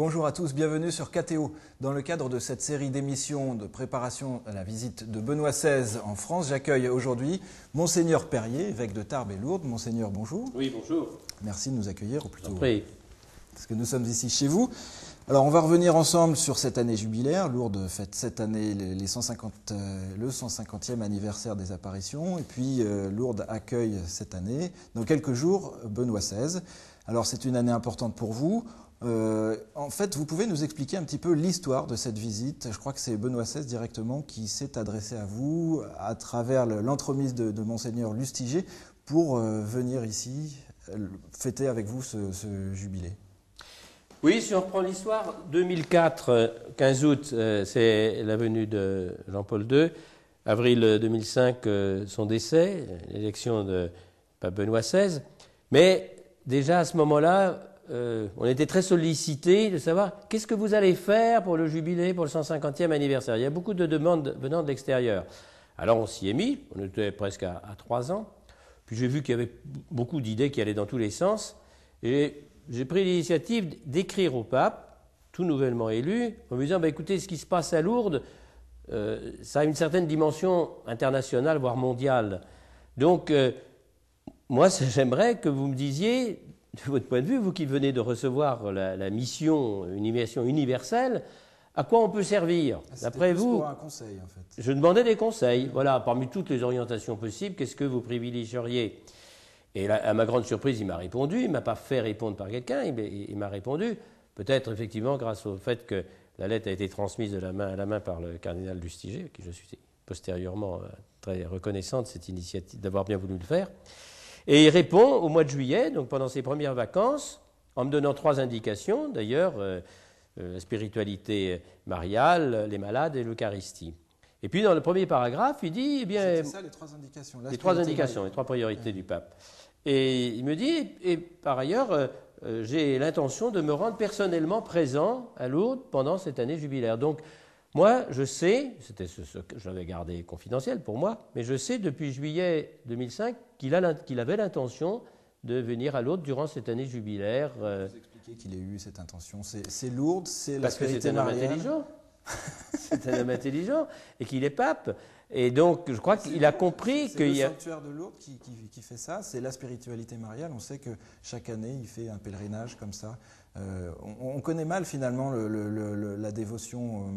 Bonjour à tous, bienvenue sur KTO. Dans le cadre de cette série d'émissions de préparation à la visite de Benoît XVI en France, j'accueille aujourd'hui Monseigneur Perrier, évêque de Tarbes et Lourdes. Monseigneur, bonjour. Oui, bonjour. Merci de nous accueillir, ou plutôt Oui. parce que nous sommes ici chez vous. Alors on va revenir ensemble sur cette année jubilaire. Lourdes fête cette année le 150e anniversaire des apparitions. Et puis Lourdes accueille cette année, dans quelques jours, Benoît XVI. Alors c'est une année importante pour vous. En fait, vous pouvez nous expliquer un petit peu l'histoire de cette visite. Je crois que c'est Benoît XVI directement qui s'est adressé à vous à travers l'entremise de Monseigneur Lustiger pour venir ici fêter avec vous ce jubilé. Oui, si on reprend l'histoire, 2004, 15 août, c'est la venue de Jean-Paul II. Avril 2005, son décès, l'élection de Pape Benoît XVI. Mais déjà à ce moment-là, on était très sollicités de savoir qu'est-ce que vous allez faire pour le jubilé, pour le 150e anniversaire. Il y a beaucoup de demandes venant de l'extérieur. Alors on s'y est mis, on était presque à 3 ans. Puis j'ai vu qu'il y avait beaucoup d'idées qui allaient dans tous les sens. Et j'ai pris l'initiative d'écrire au pape, tout nouvellement élu, en me disant écoutez, ce qui se passe à Lourdes, ça a une certaine dimension internationale, voire mondiale. Donc, moi, j'aimerais que vous me disiez, de votre point de vue, vous qui venez de recevoir la mission, une mission universelle, à quoi on peut servir? D'après vous, pour un conseil, en fait. Je demandais des conseils. Voilà, parmi toutes les orientations possibles, qu'est-ce que vous privilégieriez? Et là, à ma grande surprise, il m'a répondu. Il ne m'a pas fait répondre par quelqu'un. Il m'a répondu, peut-être effectivement grâce au fait que la lettre a été transmise de la main à la main par le cardinal Lustiger, à qui je suis postérieurement très reconnaissant de cette initiative, d'avoir bien voulu le faire. Et il répond au mois de juillet, donc pendant ses premières vacances, en me donnant 3 indications, d'ailleurs, la spiritualité mariale, les malades et l'Eucharistie. Et puis dans le premier paragraphe, il dit, eh bien... C'est ça les 3 indications. Les 3 indications, les 3 priorités du pape. Et il me dit, et par ailleurs, j'ai l'intention de me rendre personnellement présent à Lourdes pendant cette année jubilaire. Donc, moi, je sais, c'était ce que j'avais gardé confidentiel pour moi, mais je sais depuis juillet 2005 qu'il avait l'intention de venir à Lourdes durant cette année jubilaire. Vous expliquez qu'il ait eu cette intention. C'est Lourdes, c'est la spiritualité mariale. C'est un homme intelligent et qu'il est pape. Et donc, je crois qu'il a compris qu'il y a... C'est le sanctuaire de Lourdes qui fait ça, c'est la spiritualité mariale. On sait que chaque année, il fait un pèlerinage comme ça. On connaît mal, finalement, la dévotion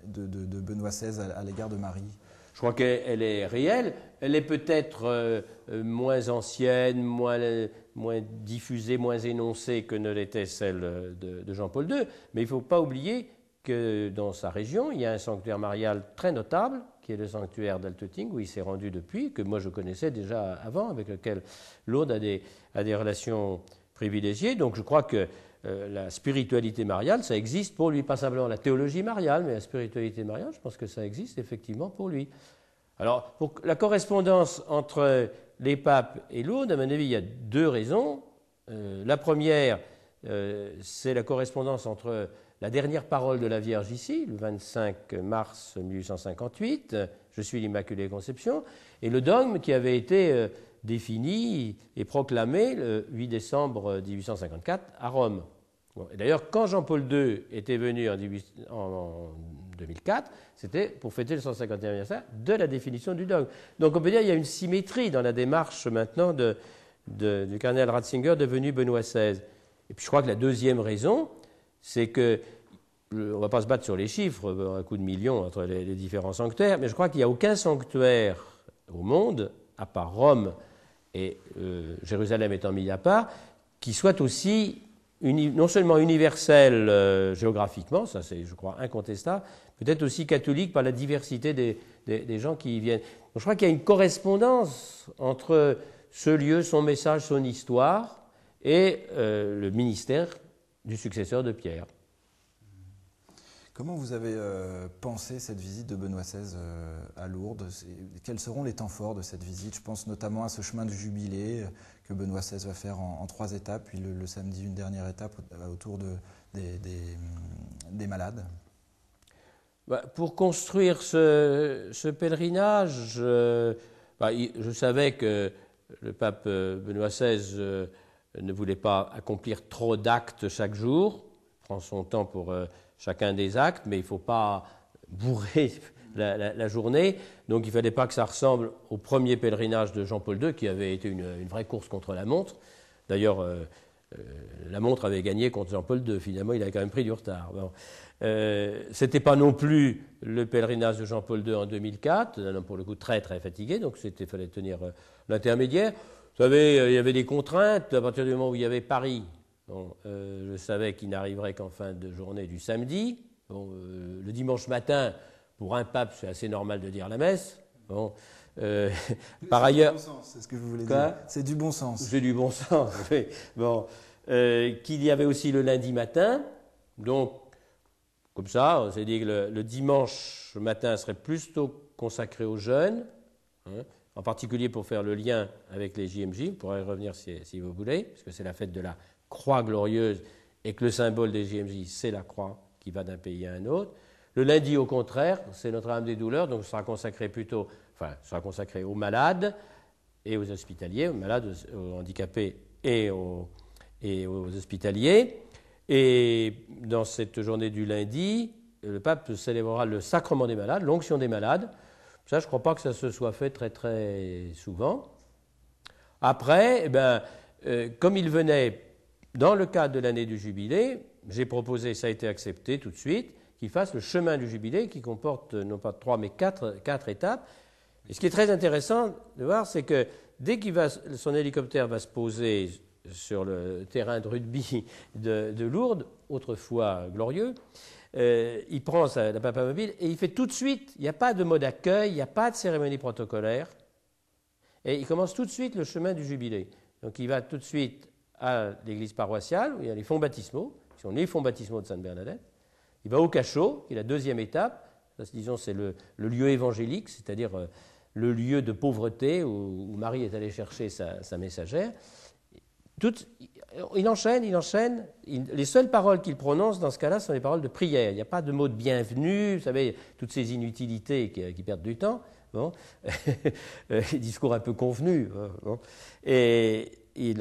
de Benoît XVI à l'égard de Marie. Je crois qu'elle est réelle. Elle est peut-être moins ancienne, moins diffusée, moins énoncée que ne l'était celle de Jean-Paul II. Mais il ne faut pas oublier que dans sa région, il y a un sanctuaire marial très notable, qui est le sanctuaire d'Altötting, où il s'est rendu depuis, que moi je connaissais déjà avant, avec lequel Lourdes a des relations privilégiées. Donc je crois que la spiritualité mariale, ça existe pour lui, pas simplement la théologie mariale, mais la spiritualité mariale, je pense que ça existe effectivement pour lui. Alors, pour la correspondance entre les papes et Lourdes, à mon avis, il y a 2 raisons. La première, c'est la correspondance entre la dernière parole de la Vierge ici, le 25 mars 1858, « Je suis l'Immaculée Conception », et le dogme qui avait été défini et proclamé le 8 décembre 1854 à Rome. Bon, et d'ailleurs, quand Jean-Paul II était venu en 2004, c'était pour fêter le 150e anniversaire de la définition du dogme. Donc on peut dire qu'il y a une symétrie dans la démarche maintenant du cardinal Ratzinger devenu Benoît XVI. Et puis je crois que la deuxième raison, c'est que, on ne va pas se battre sur les chiffres, un coup de millions entre les différents sanctuaires, mais je crois qu'il n'y a aucun sanctuaire au monde, à part Rome et Jérusalem étant mis à part, qui soit aussi non seulement universel géographiquement, ça c'est je crois incontestable, peut-être aussi catholique par la diversité des gens qui y viennent. Donc, je crois qu'il y a une correspondance entre ce lieu, son message, son histoire et le ministère du successeur de Pierre. Comment vous avez pensé cette visite de Benoît XVI à Lourdes? Quels seront les temps forts de cette visite? Je pense notamment à ce chemin du jubilé que Benoît XVI va faire en 3 étapes, puis le samedi une dernière étape autour des malades. Pour construire ce pèlerinage, je savais que le pape Benoît XVI ne voulait pas accomplir trop d'actes chaque jour. prend son temps pour chacun des actes, mais il ne faut pas bourrer la journée. Donc il ne fallait pas que ça ressemble au premier pèlerinage de Jean-Paul II, qui avait été une vraie course contre la montre. D'ailleurs, la montre avait gagné contre Jean-Paul II. Finalement, il a quand même pris du retard. Bon. Ce n'était pas non plus le pèlerinage de Jean-Paul II en 2004, un homme pour le coup très très fatigué, donc il fallait tenir l'intermédiaire. Vous savez, il y avait des contraintes à partir du moment où il y avait Paris. Bon, je savais qu'il n'arriverait qu'en fin de journée du samedi. Bon, le dimanche matin, pour un pape, c'est assez normal de dire la messe. Bon, par ailleurs, c'est ce que je voulais dire. C'est du bon sens. C'est du bon sens. Oui. Bon, qu'il y avait aussi le lundi matin. Donc, comme ça, on s'est dit que le dimanche matin serait plutôt consacré aux jeunes, hein, en particulier pour faire le lien avec les JMJ. Vous pourrez y revenir si vous voulez, parce que c'est la fête de la croix glorieuse et que le symbole des JMJ, c'est la croix qui va d'un pays à un autre. Le lundi, au contraire, c'est Notre-Dame des douleurs, donc ce sera consacré sera consacré aux malades et aux hospitaliers, aux malades, aux handicapés et aux hospitaliers. Et dans cette journée du lundi, le pape célébrera le sacrement des malades, l'onction des malades. Ça, je ne crois pas que ça se soit fait très très souvent. Après, comme il venait dans le cadre de l'année du jubilé, j'ai proposé, ça a été accepté tout de suite, qu'il fasse le chemin du jubilé qui comporte non pas 3 mais 4 étapes. Et ce qui est très intéressant de voir, c'est que dès son hélicoptère va se poser sur le terrain de rugby de Lourdes, autrefois glorieux, il prend la papamobile et il fait tout de suite, il n'y a pas de mode accueil, il n'y a pas de cérémonie protocolaire, et il commence tout de suite le chemin du jubilé. Donc il va tout de suite à l'église paroissiale, où il y a les fonts baptismaux, qui sont les fonds baptismaux de Sainte-Bernadette. Il va au cachot, qui est la deuxième étape. Ça, disons, c'est le lieu évangélique, c'est-à-dire le lieu de pauvreté où Marie est allée chercher sa messagère. Il enchaîne. Les seules paroles qu'il prononce dans ce cas-là sont les paroles de prière. Il n'y a pas de mot de bienvenue, vous savez, toutes ces inutilités qui perdent du temps. Bon. Les discours un peu convenus. Bon. Et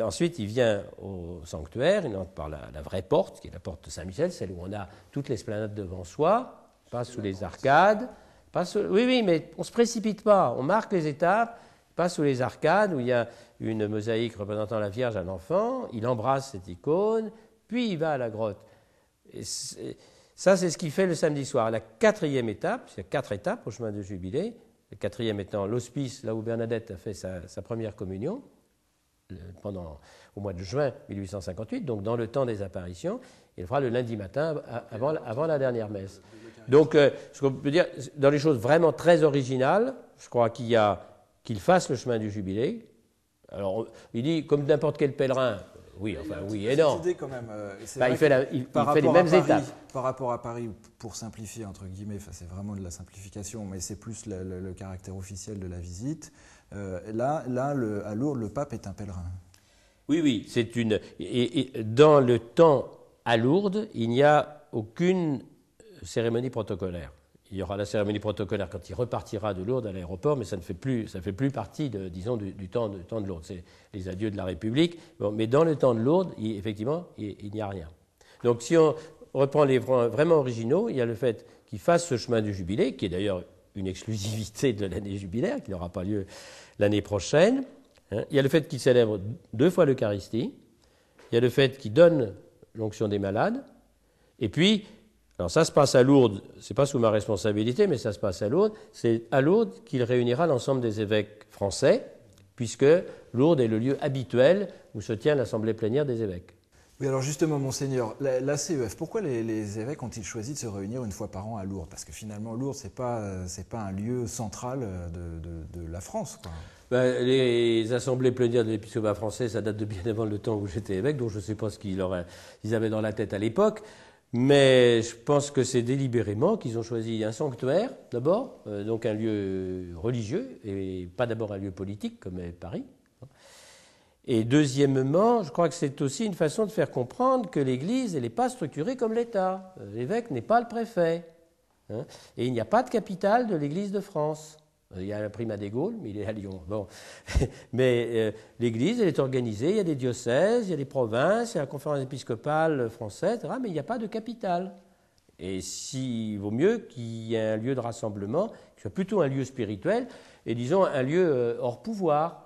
ensuite, il vient au sanctuaire, il entre par la vraie porte, qui est la porte de Saint-Michel, celle où on a toute l'esplanade devant soi, passe sous les arcades. Oui, mais on ne se précipite pas, on marque les étapes, passe sous les arcades où il y a une mosaïque représentant la Vierge à l'enfant, il embrasse cette icône, puis il va à la grotte. Ça, c'est ce qu'il fait le samedi soir. La quatrième étape, il y a 4 étapes au chemin de jubilé, la quatrième étant l'hospice, là où Bernadette a fait sa première communion, au mois de juin 1858, donc dans le temps des apparitions. Il le fera le lundi matin avant la dernière messe. Donc, ce qu'on peut dire, dans les choses vraiment très originales, je crois qu'il fasse le chemin du jubilé. Alors, il dit, comme n'importe quel pèlerin, oui et non. Idée quand même, il fait les mêmes étapes. Par rapport à Paris, pour simplifier, entre guillemets, c'est vraiment de la simplification, mais c'est plus le caractère officiel de la visite. Là, à Lourdes, le pape est un pèlerin. Oui, et dans le temps à Lourdes, il n'y a aucune cérémonie protocolaire. Il y aura la cérémonie protocolaire quand il repartira de Lourdes à l'aéroport, mais ça ne fait plus partie, du temps de Lourdes. C'est les adieux de la République. Bon, mais dans le temps de Lourdes, effectivement, il n'y a rien. Donc, si on reprend les vraiment originaux, il y a le fait qu'il fasse ce chemin du jubilé, qui est d'ailleurs une exclusivité de l'année jubilaire, qui n'aura pas lieu l'année prochaine. Il y a le fait qu'il célèbre 2 fois l'Eucharistie. Il y a le fait qu'il donne l'onction des malades. Et puis, alors ça se passe à Lourdes, ce n'est pas sous ma responsabilité, mais ça se passe à Lourdes. C'est à Lourdes qu'il réunira l'ensemble des évêques français, puisque Lourdes est le lieu habituel où se tient l'assemblée plénière des évêques. Oui, alors justement, Monseigneur, la CEF, pourquoi les évêques ont-ils choisi de se réunir une fois par an à Lourdes? Parce que finalement, Lourdes, ce n'est pas un lieu central de la France, quoi. Les assemblées plénières de l'épiscopat français, ça date de bien avant le temps où j'étais évêque, donc je ne sais pas ce qu'ils avaient dans la tête à l'époque. Mais je pense que c'est délibérément qu'ils ont choisi un sanctuaire, d'abord, donc un lieu religieux, et pas d'abord un lieu politique, comme est Paris. Et deuxièmement, je crois que c'est aussi une façon de faire comprendre que l'Église, elle n'est pas structurée comme l'État. L'évêque n'est pas le préfet. Et il n'y a pas de capitale de l'Église de France. Il y a l'imprimat des Gaules, mais il est à Lyon. Bon. Mais l'Église, elle est organisée, il y a des diocèses, il y a des provinces, il y a la conférence épiscopale française, etc., mais il n'y a pas de capitale. Et il vaut mieux qu'il y ait un lieu de rassemblement, qui soit plutôt un lieu spirituel, et disons un lieu hors pouvoir.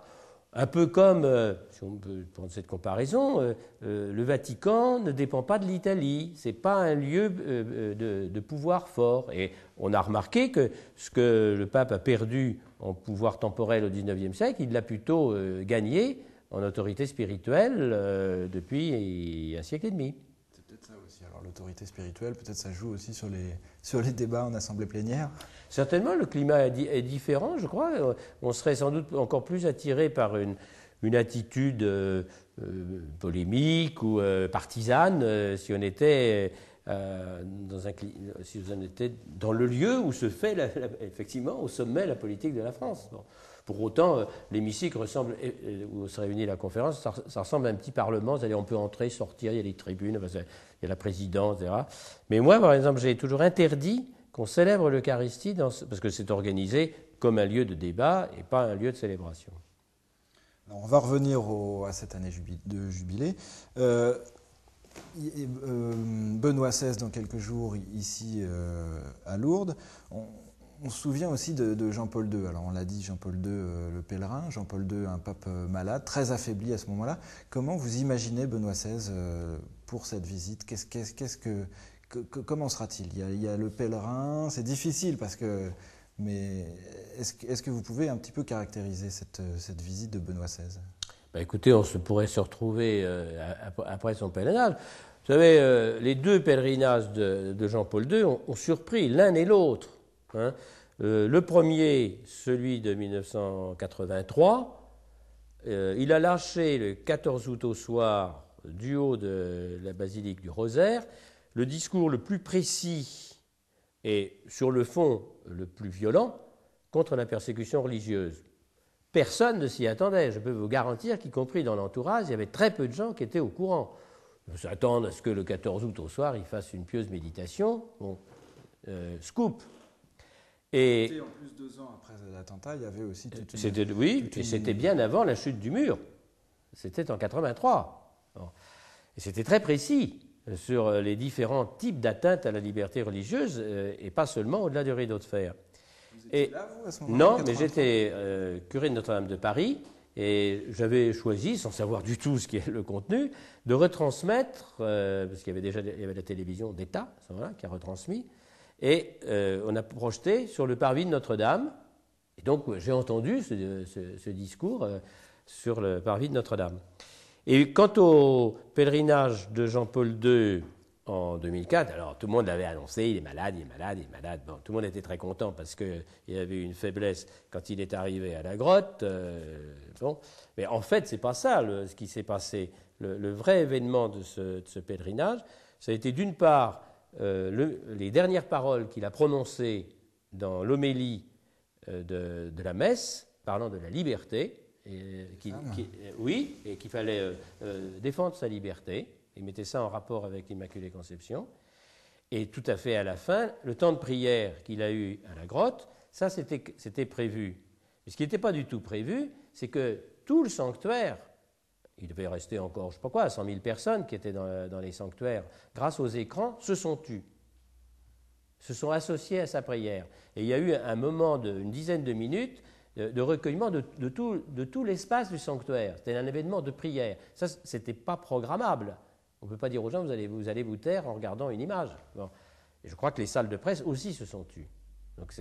Un peu comme, si on peut prendre cette comparaison, le Vatican ne dépend pas de l'Italie. Ce n'est pas un lieu de pouvoir fort. Et on a remarqué que ce que le pape a perdu en pouvoir temporel au XIXe siècle, il l'a plutôt gagné en autorité spirituelle depuis un siècle et demi. C'est peut-être ça aussi. Alors l'autorité spirituelle, peut-être ça joue aussi sur les débats en assemblée plénière. Certainement, le climat est différent, je crois. On serait sans doute encore plus attiré par une attitude polémique ou partisane si on était dans le lieu où se fait effectivement au sommet la politique de la France. Bon. Pour autant, l'hémicycle ressemble, où se réunit la conférence, ça ressemble à un petit parlement, c'est-à-dire on peut entrer, sortir, il y a les tribunes, il y a la présidence, etc. Mais moi, par exemple, j'ai toujours interdit qu'on célèbre l'Eucharistie parce que c'est organisé comme un lieu de débat et pas un lieu de célébration. Alors on va revenir à cette année de jubilé. Benoît XVI, dans quelques jours, ici à Lourdes. On se souvient aussi de Jean-Paul II. Alors on l'a dit, Jean-Paul II, le pèlerin, Jean-Paul II, un pape malade, très affaibli à ce moment-là. Comment vous imaginez Benoît XVI pour cette visite? Comment sera-t-il? Il y a le pèlerin, c'est difficile mais est-ce que vous pouvez un petit peu caractériser cette visite de Benoît XVI? Écoutez, on pourrait se retrouver après son pèlerinage. Vous savez, les deux pèlerinages de Jean-Paul II ont surpris l'un et l'autre. Hein. Le premier, celui de 1983, il a lâché le 14 août au soir, du haut de la basilique du Rosaire, le discours le plus précis et, sur le fond, le plus violent contre la persécution religieuse. Personne ne s'y attendait. Je peux vous garantir qu'y compris dans l'entourage, il y avait très peu de gens qui étaient au courant. On s'attend à ce que le 14 août au soir, il fasse une pieuse méditation. Bon, scoop. Et en plus, 2 ans après l'attentat, il y avait aussi toute une... Oui, et c'était bien avant la chute du mur. C'était en 83. Bon. Et c'était très précis sur les différents types d'atteintes à la liberté religieuse, et pas seulement au-delà du rideau de fer. Vous étiez là, vous, à ce moment-là? Non, mais j'étais curé de Notre-Dame de Paris, et j'avais choisi, sans savoir du tout ce qui est le contenu, de retransmettre, parce qu'il y avait la télévision d'État, à ce moment-là, qui a retransmis, et on a projeté sur le parvis de Notre-Dame, et donc j'ai entendu ce discours sur le parvis de Notre-Dame. Et quant au pèlerinage de Jean-Paul II en 2004, alors tout le monde l'avait annoncé, il est malade, il est malade, il est malade. Bon, tout le monde était très content parce qu'il y avait une faiblesse quand il est arrivé à la grotte. Bon. Mais en fait, ce n'est pas ça ce qui s'est passé. Le vrai événement de ce pèlerinage, ça a été d'une part les dernières paroles qu'il a prononcées dans l'homélie de la messe, parlant de la liberté, et qu'il fallait défendre sa liberté. Il mettait ça en rapport avec l'Immaculée Conception. Et tout à fait à la fin, le temps de prière qu'il a eu à la grotte, ça c'était prévu. Mais ce qui n'était pas du tout prévu, c'est que tout le sanctuaire, il devait rester encore, je ne sais pas quoi, 100 000 personnes qui étaient dans les sanctuaires, grâce aux écrans, se sont tus, se sont associés à sa prière. Et il y a eu un moment d'une dizaine de minutes de recueillement de tout l'espace du sanctuaire. C'était un événement de prière. Ça, ce n'était pas programmable. On ne peut pas dire aux gens, vous allez vous taire en regardant une image. Bon. Et je crois que les salles de presse aussi se sont tues. Donc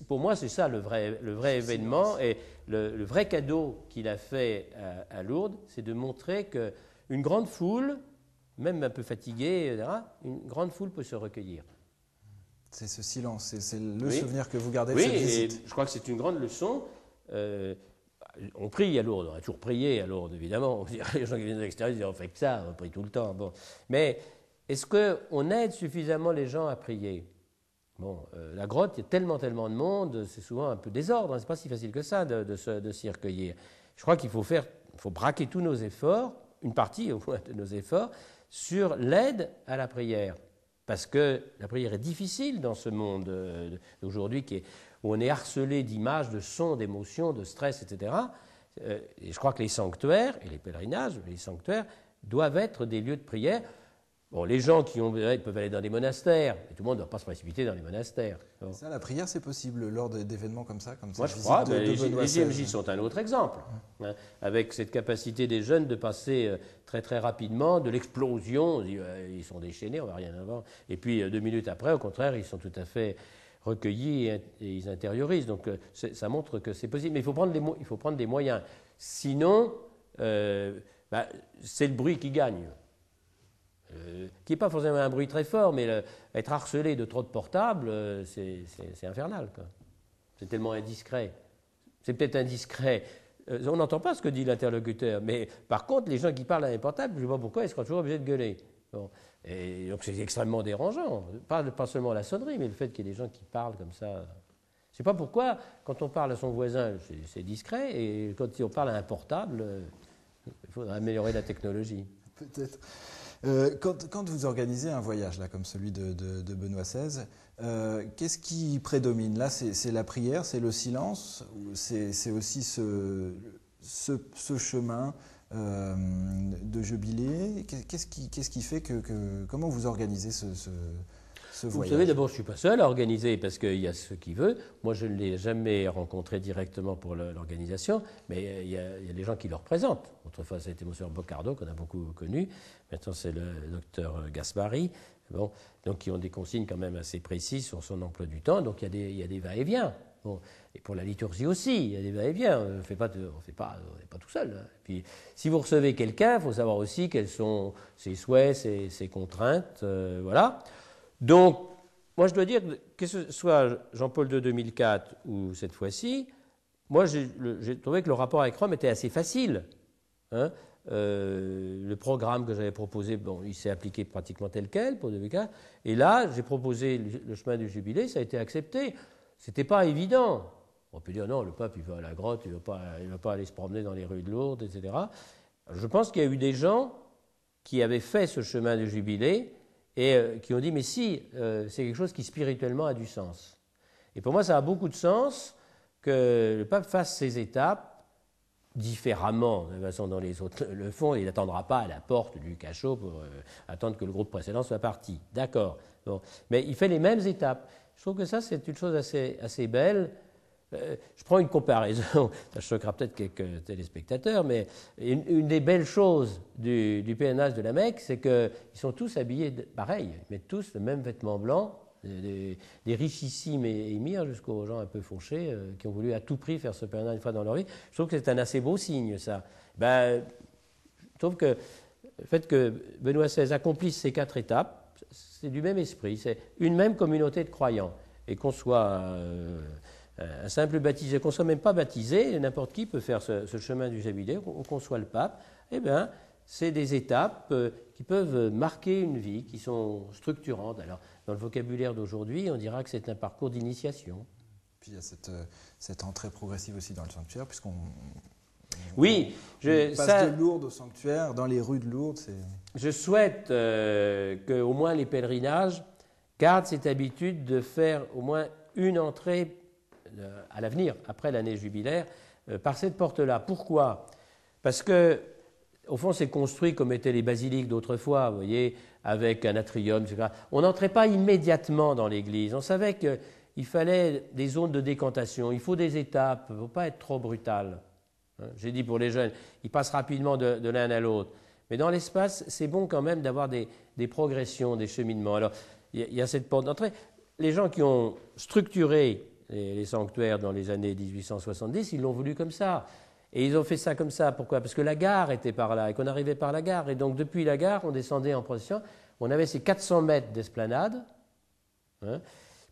pour moi, c'est ça le vrai événement. Et le vrai cadeau qu'il a fait à Lourdes, c'est de montrer qu'une grande foule, même un peu fatiguée, etc., une grande foule peut se recueillir. C'est ce silence, c'est le souvenir que vous gardez de cette visite. Oui, et je crois que c'est une grande leçon. On prie à Lourdes, on a toujours prié à Lourdes, évidemment. Les gens qui viennent de l'extérieur disent on fait que ça, on prie tout le temps. Bon. Mais est-ce qu'on aide suffisamment les gens à prier? Bon, la grotte, il y a tellement de monde, c'est souvent un peu désordre, hein, c'est pas si facile que ça de s'y recueillir. Je crois qu'il faut braquer tous nos efforts, une partie au moins de nos efforts, sur l'aide à la prière. Parce que la prière est difficile dans ce monde d'aujourd'hui où on est harcelé d'images, de sons, d'émotions, de stress, etc. Et je crois que les sanctuaires, et les pèlerinages, les sanctuaires, doivent être des lieux de prière. Bon, les gens ils peuvent aller dans des monastères, mais tout le monde ne doit pas se précipiter dans les monastères. Bon. Ça, la prière, c'est possible lors d'événements comme ça. Moi, je crois. Les JMJ sont un autre exemple, hein, avec cette capacité des jeunes de passer très très rapidement de l'explosion. Ils sont déchaînés, on ne va rien avoir. Et puis 2 minutes après, au contraire, ils sont tout à fait recueillis et ils intériorisent. Donc ça montre que c'est possible. Mais il faut prendre des moyens. Sinon, c'est le bruit qui gagne. Qui n'est pas forcément un bruit très fort, mais être harcelé de trop de portables, c'est infernal, quoi. C'est tellement indiscret. C'est peut-être indiscret. On n'entend pas ce que dit l'interlocuteur, mais par contre, les gens qui parlent à un portable, je ne sais pas pourquoi, ils seront toujours obligés de gueuler. Bon. Et donc c'est extrêmement dérangeant. Pas seulement la sonnerie, mais le fait qu'il y ait des gens qui parlent comme ça. Je ne sais pas pourquoi, quand on parle à son voisin, c'est discret, et quand on parle à un portable, il faudrait améliorer la technologie. Peut-être. Quand vous organisez un voyage là, comme celui de Benoît XVI, qu'est-ce qui prédomine? Là, c'est la prière, c'est le silence, c'est aussi ce chemin de jubilé. Qu'est-ce qui fait comment vous organisez ce voyage? Vous savez, d'abord, je ne suis pas seul à organiser parce qu'il y a ceux qui veulent. Moi, je ne l'ai jamais rencontré directement pour l'organisation, mais il y a les gens qui le représentent. Autrefois, ça a été M. Boccardo, qu'on a beaucoup connu. Maintenant, c'est le docteur Gaspari. Bon, donc, qui ont des consignes quand même assez précises sur son emploi du temps. Donc, il y a des va-et-vient. Bon, et pour la liturgie aussi, il y a des va-et-vient. On n'est pas tout seul. Hein. Et puis, si vous recevez quelqu'un, il faut savoir aussi quels sont ses souhaits, ses contraintes. Voilà. Donc, moi, je dois dire que ce soit Jean-Paul II 2004 ou cette fois-ci, moi, j'ai trouvé que le rapport avec Rome était assez facile. Hein. Le programme que j'avais proposé, bon, il s'est appliqué pratiquement tel quel pour 2004. Et là, j'ai proposé le chemin du jubilé, ça a été accepté. C'était pas évident. On peut dire non, le pape, il va à la grotte, il ne va pas aller se promener dans les rues de Lourdes, etc. Je pense qu'il y a eu des gens qui avaient fait ce chemin du jubilé et qui ont dit, mais si, c'est quelque chose qui spirituellement a du sens. Et pour moi, ça a beaucoup de sens que le pape fasse ces étapes différemment, de la façon dont les autres le font. Il n'attendra pas à la porte du cachot pour attendre que le groupe précédent soit parti. D'accord. Bon. Mais il fait les mêmes étapes. Je trouve que ça, c'est une chose assez belle. Je prends une comparaison, ça choquera peut-être quelques téléspectateurs, mais une des belles choses du pèlerinage de la Mecque, c'est qu'ils sont tous habillés pareil, ils mettent tous le même vêtement blanc, des richissimes émirs jusqu'aux gens un peu fauchés qui ont voulu à tout prix faire ce pèlerinage une fois dans leur vie. Je trouve que c'est un assez beau signe, ça. Je trouve que le fait que Benoît XVI accomplisse ces 4 étapes, c'est du même esprit, c'est une même communauté de croyants, et qu'on soit un simple baptisé, qu'on ne soit même pas baptisé, n'importe qui peut faire ce chemin du jubilé, qu'on soit le pape, eh bien, c'est des étapes qui peuvent marquer une vie, qui sont structurantes. Alors, dans le vocabulaire d'aujourd'hui, on dira que c'est un parcours d'initiation. Puis il y a cette entrée progressive aussi dans le sanctuaire, puisqu'on passe de Lourdes au sanctuaire, dans les rues de Lourdes. Je souhaite qu'au moins les pèlerinages gardent cette habitude de faire au moins une entrée à l'avenir, après l'année jubilaire, par cette porte-là. Pourquoi? Parce que, au fond, c'est construit comme étaient les basiliques d'autrefois, vous voyez, avec un atrium, etc. On n'entrait pas immédiatement dans l'église. On savait qu'il fallait des zones de décantation, il faut des étapes, il ne faut pas être trop brutal. J'ai dit pour les jeunes, ils passent rapidement de l'un à l'autre. Mais dans l'espace, c'est bon quand même d'avoir des progressions, des cheminements. Alors, il y a cette porte d'entrée. Les gens qui ont structuré les sanctuaires dans les années 1870, ils l'ont voulu comme ça. Et ils ont fait ça comme ça. Pourquoi? Parce que la gare était par là et qu'on arrivait par la gare. Et donc, depuis la gare, on descendait en procession. On avait ces 400 mètres d'esplanade. Hein.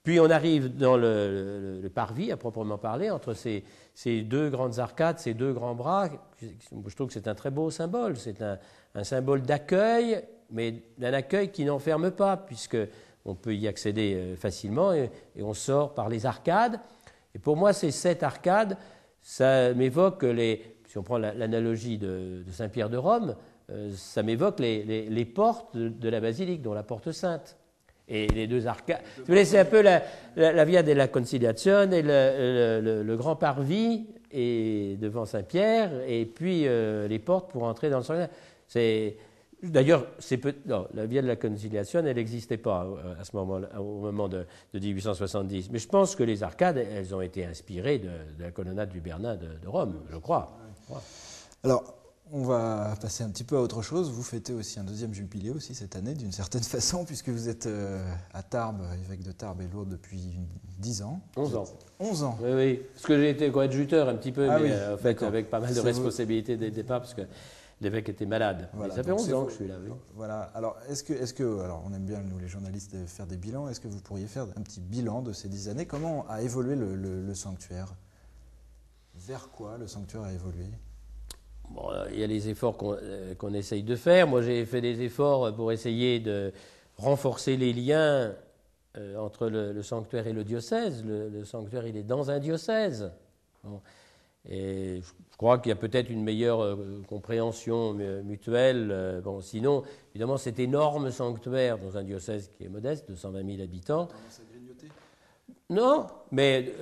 Puis, on arrive dans le parvis, à proprement parler, entre ces 2 grandes arcades, ces 2 grands bras. Je trouve que c'est un très beau symbole. C'est un symbole d'accueil, mais d'un accueil qui n'enferme pas, puisque on peut y accéder facilement et on sort par les arcades. Et pour moi, ces 7 arcades, ça m'évoque si on prend l'analogie de Saint-Pierre de Rome, ça m'évoque les portes de la basilique, dont la porte sainte. Et les deux arcades. Si vous voulez, c'est un peu la Via della Conciliazione et le grand parvis et devant Saint-Pierre, et puis les portes pour entrer dans le sanctuaire. D'ailleurs, la Via della Conciliazione, elle n'existait pas à ce moment-là, au moment de 1870. Mais je pense que les arcades, elles ont été inspirées de la colonnade du Bernin de Rome, je crois. Alors, on va passer un petit peu à autre chose. Vous fêtez aussi un deuxième jubilé aussi cette année, d'une certaine façon, puisque vous êtes à Tarbes, évêque de Tarbes et Lourdes depuis 10 ans. 11 ans. 11 ans. Oui, oui. Parce que j'ai été coadjuteur un petit peu, mais oui, en fait, avec pas mal de responsabilités dès le départ, parce que l'évêque était malade. Voilà, ça fait 11 ans que je suis là. Oui. Voilà. Alors, alors, on aime bien, nous les journalistes, faire des bilans. Est-ce que vous pourriez faire un petit bilan de ces 10 années? Comment a évolué le sanctuaire? Vers quoi le sanctuaire a évolué? Bon, il y a les efforts qu'on essaye de faire. Moi, j'ai fait des efforts pour essayer de renforcer les liens entre le sanctuaire et le diocèse. Le sanctuaire, il est dans un diocèse. Bon. Et je crois qu'il y a peut-être une meilleure compréhension mutuelle. Bon, sinon, évidemment, cet énorme sanctuaire dans un diocèse qui est modeste, de 120 000 habitants. Non, mais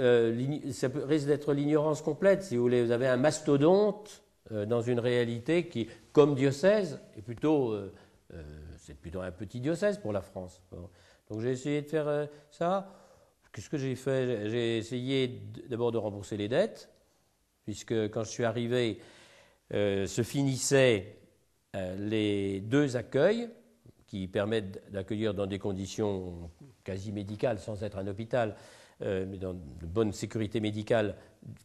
ça risque d'être l'ignorance complète. Si vous voulez, vous avez un mastodonte dans une réalité qui, comme diocèse, est plutôt, c'est plutôt un petit diocèse pour la France. Bon. Donc j'ai essayé de faire ça. Qu'est-ce que j'ai fait? J'ai essayé d'abord de rembourser les dettes, puisque quand je suis arrivé, se finissaient les 2 accueils qui permettent d'accueillir dans des conditions quasi médicales, sans être un hôpital, mais dans de bonne sécurité médicale,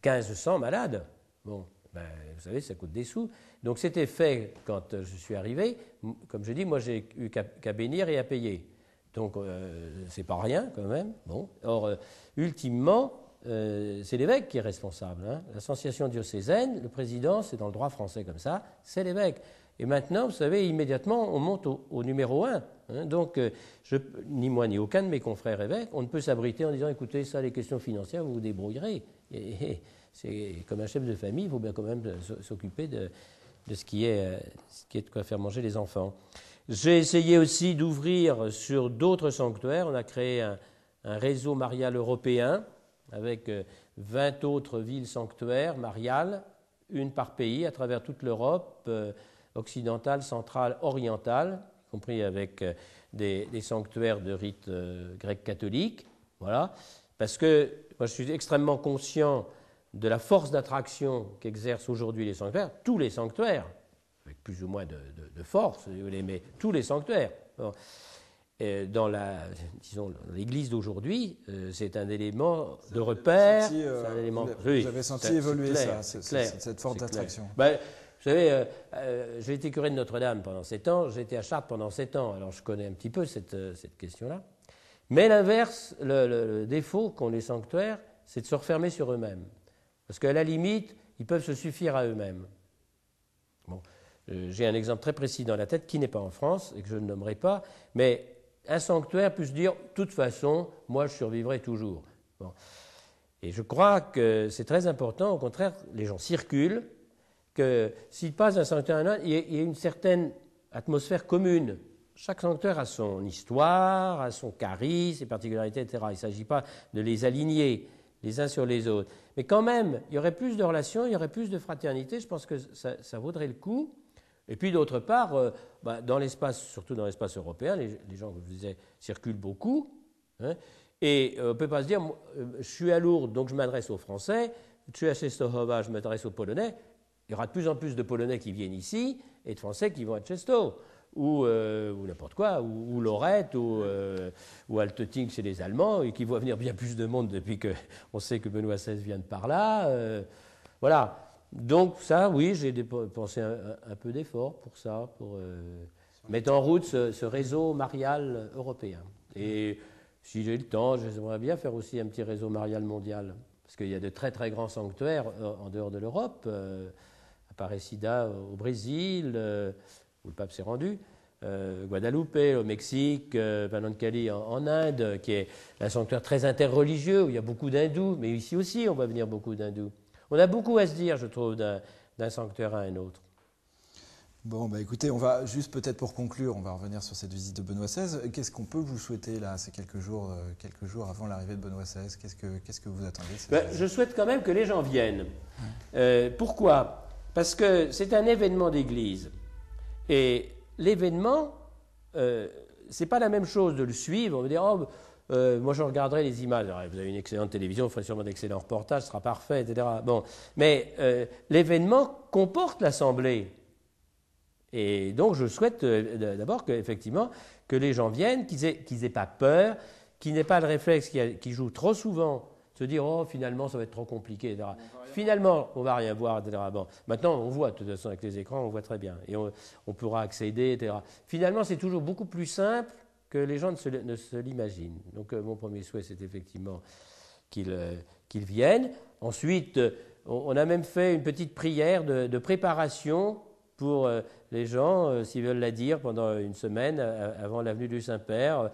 1500 malades. Bon. Ben, vous savez, ça coûte des sous. Donc c'était fait quand je suis arrivé. Comme je dis, moi j'ai eu qu'à bénir et à payer. Donc c'est pas rien quand même. Bon. Or, ultimement, c'est l'évêque qui est responsable. Hein. L'association diocésaine, le président, c'est dans le droit français comme ça, c'est l'évêque. Et maintenant, vous savez, immédiatement, on monte au numéro 1. Hein. Donc, ni moi ni aucun de mes confrères évêques, on ne peut s'abriter en disant, écoutez, ça, les questions financières, vous vous débrouillerez. Et c'est comme un chef de famille, il faut bien quand même s'occuper de ce qui est de quoi faire manger les enfants. J'ai essayé aussi d'ouvrir sur d'autres sanctuaires. On a créé un réseau marial européen avec 20 autres villes sanctuaires mariales, une par pays, à travers toute l'Europe occidentale, centrale, orientale, y compris avec des sanctuaires de rite grec catholique. Voilà. Parce que moi, je suis extrêmement conscient de la force d'attraction qu'exercent aujourd'hui les sanctuaires, tous les sanctuaires, avec plus ou moins de force, si vous voulez, mais tous les sanctuaires. Bon. Dans l'Église d'aujourd'hui, c'est un élément de repère. Vous avez senti évoluer clair, cette force d'attraction. Ben, vous savez, j'ai été curé de Notre-Dame pendant 7 ans, j'ai été à Chartres pendant 7 ans, alors je connais un petit peu cette question-là. Mais l'inverse, le défaut qu'ont les sanctuaires, c'est de se refermer sur eux-mêmes. Parce qu'à la limite, ils peuvent se suffire à eux-mêmes. Bon, j'ai un exemple très précis dans la tête qui n'est pas en France et que je ne nommerai pas, mais un sanctuaire peut se dire, de toute façon, moi je survivrai toujours. Bon. Et je crois que c'est très important, au contraire, les gens circulent, que s'ils passent d'un sanctuaire à un autre, il y a une certaine atmosphère commune. Chaque sanctuaire a son histoire, a son charisme, ses particularités, etc. Il ne s'agit pas de les aligner les uns sur les autres. Mais quand même, il y aurait plus de relations, il y aurait plus de fraternité, je pense que ça vaudrait le coup. Et puis d'autre part, dans l'espace, surtout dans l'espace européen, les gens, comme je vous disais, circulent beaucoup. Hein, et on ne peut pas se dire, je suis à Lourdes, donc je m'adresse aux Français, je suis à Czestochowa, je m'adresse aux Polonais. Il y aura de plus en plus de Polonais qui viennent ici et de Français qui vont à Czesto. Ou n'importe quoi, ou Lorette, ou Altötting chez les Allemands, et qui voit venir bien plus de monde depuis qu'on sait que Benoît XVI vient de par là. Voilà. Donc ça, oui, j'ai dépensé un peu d'efforts pour ça, pour mettre en route ce réseau marial européen. Et si j'ai le temps, j'aimerais bien faire aussi un petit réseau marial mondial, parce qu'il y a de très très grands sanctuaires en dehors de l'Europe, Aparecida au Brésil, où le pape s'est rendu, Guadalupe au Mexique, Panankali en Inde, qui est un sanctuaire très interreligieux, où il y a beaucoup d'hindous, mais ici aussi on va venir beaucoup d'hindous. On a beaucoup à se dire, je trouve, d'un sanctuaire à un autre. Bon, bah écoutez, on va juste peut-être pour conclure, on va revenir sur cette visite de Benoît XVI. Qu'est-ce qu'on peut vous souhaiter là, ces quelques jours avant l'arrivée de Benoît XVI? Qu'est-ce que vous attendez? Je souhaite quand même que les gens viennent. Pourquoi? Parce que c'est un événement d'église. Et l'événement, c'est pas la même chose de le suivre. On va dire, oh, moi je regarderai les images. Alors, vous avez une excellente télévision, vous ferez sûrement d'excellents reportages, ce sera parfait, etc. Bon. Mais l'événement comporte l'Assemblée. Et donc je souhaite d'abord qu'effectivement que les gens viennent, qu'ils aient pas peur, qu'ils n'aient pas le réflexe qui joue trop souvent, se dire oh finalement ça va être trop compliqué, etc. Finalement on va rien voir, etc. Bon, maintenant on voit de toute façon avec les écrans, on voit très bien et on pourra accéder, etc. Finalement c'est toujours beaucoup plus simple que les gens ne se l'imaginent. Donc mon premier souhait c'est effectivement qu'ils viennent. Ensuite on a même fait une petite prière de préparation pour les gens, s'ils veulent la dire, pendant une semaine avant la venue du Saint-Père,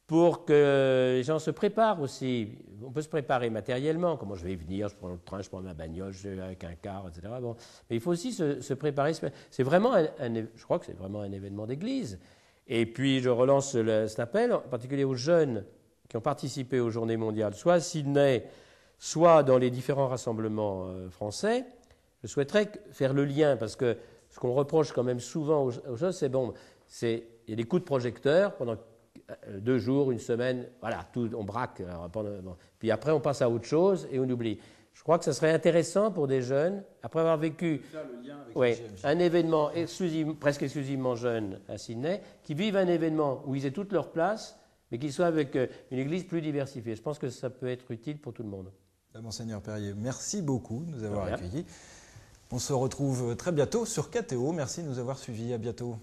pour que les gens se préparent aussi. On peut se préparer matériellement, comment je vais y venir, je prends le train, je prends ma bagnole, je vais avec un car, etc. Bon. Mais il faut aussi se préparer. C'est vraiment je crois que c'est vraiment un événement d'église. Et puis je relance cet appel, en particulier aux jeunes qui ont participé aux Journées mondiales, soit à Sydney, soit dans les différents rassemblements français. Je souhaiterais faire le lien, parce que ce qu'on reproche quand même souvent aux choses, c'est bon, il y a des coups de projecteur pendant 2 jours, une semaine, voilà, tout, on braque. Puis après, on passe à autre chose et on oublie. Je crois que ça serait intéressant pour des jeunes, après avoir vécu un événement presque exclusivement jeune à Sydney, qui vivent un événement où ils aient toute leur place, mais qu'ils soient avec une église plus diversifiée. Je pense que ça peut être utile pour tout le monde. Monseigneur Perrier, merci beaucoup de nous avoir accueillis. On se retrouve très bientôt sur KTO. Merci de nous avoir suivis. À bientôt.